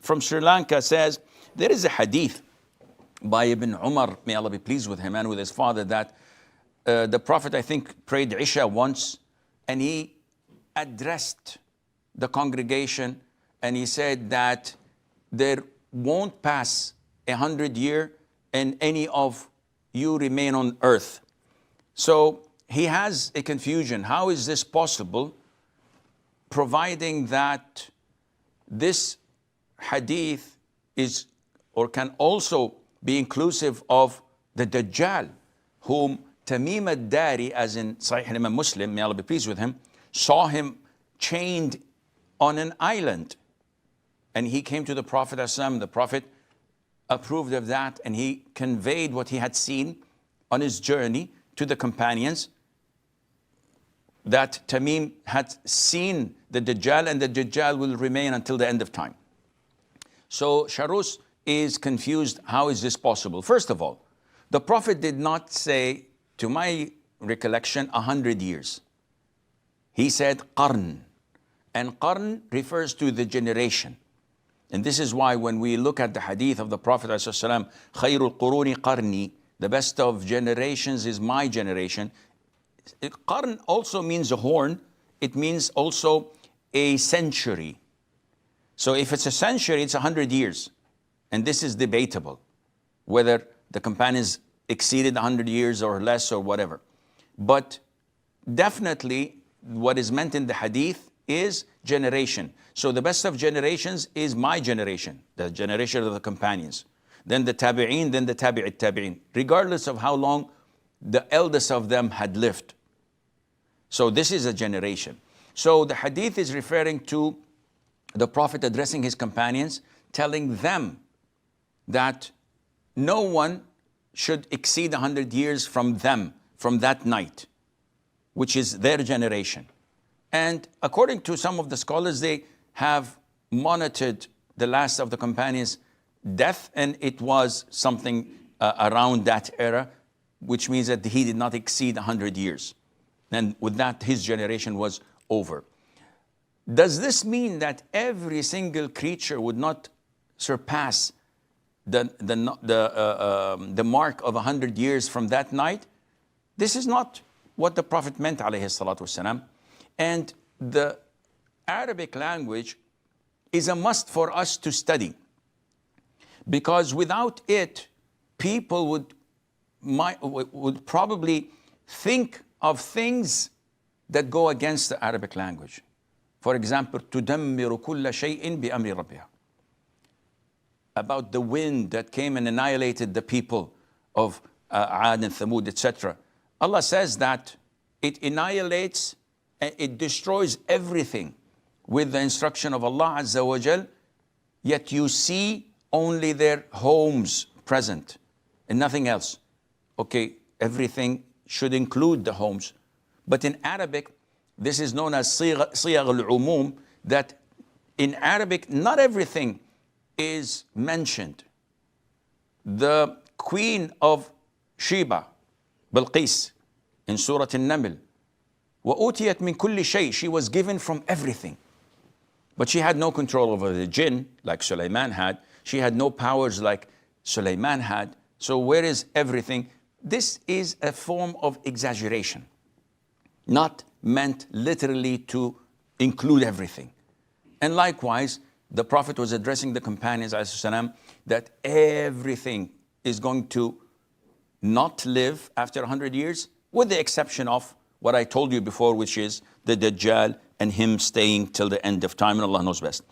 from Sri Lanka says, there is a hadith by Ibn Umar, may Allah be pleased with him and with his father, that the Prophet, I think, prayed Isha once, and he addressed the congregation, and he said that there won't pass 100 years and any of you remain on earth. So he has a confusion. How is this possible, providing that this hadith is or can also be inclusive of the Dajjal, whom Tamim al-Dari, as in Sahih Imam Muslim, may Allah be pleased with him, saw him chained on an island. And he came to the Prophet ﷺ. The Prophet approved of that, and he conveyed what he had seen on his journey to the companions, that Tamim had seen the Dajjal, and the Dajjal will remain until the end of time. So Sharus is confused. How is this possible? First of all, the Prophet did not say, to my recollection, 100 years. He said qarn, and qarn refers to the generation. And this is why when we look at the hadith of the Prophet ﷺ, khayrul quruni qarni, the best of generations is my generation. Qarn also means a horn. It means also a century. So if it's a century, it's 100 years. And this is debatable, whether the companions exceeded 100 years or less or whatever. But definitely what is meant in the hadith is generation. So the best of generations is my generation, the generation of the companions. Then the tabi'een, then the tabi'it tabi'een, regardless of how long the eldest of them had lived. So this is a generation. So the hadith is referring to the Prophet addressing his companions, telling them that no one should exceed 100 years from them, from that night, which is their generation. And according to some of the scholars, they have monitored the last of the companions' death, and it was something around that era, which means that he did not exceed 100 years. And with that, his generation was over. Does this mean that every single creature would not surpass the mark of 100 years from that night? This is not what the Prophet meant, alayhi salatu wasalam. And the Arabic language is a must for us to study, because without it, people would probably think of things that go against the Arabic language. For example, تُدَمِّرُ كُلَّ شَيْءٍ بِأَمْرِ رَبِّهَا. About the wind that came and annihilated the people of Ad and Thamud, etc. Allah says that it annihilates and it destroys everything with the instruction of Allah Azza wa Jal, yet you see only their homes present and nothing else. Okay, everything should include the homes. But in Arabic, this is known as siyagh al-umum, that in Arabic, not everything is mentioned. The queen of Sheba, Bilqis, in Surah An-Naml, وَأُوتِيَتْ مِنْ كُلِّ شَيْءٍ, she was given from everything. But she had no control over the jinn, like Sulaiman had. She had no powers like Sulaiman had. So where is everything? This is a form of exaggeration, not meant literally to include everything. And likewise, the Prophet was addressing the companions, ﷺ, that everything is going to not live after 100 years, with the exception of what I told you before, which is the Dajjal and him staying till the end of time, and Allah knows best.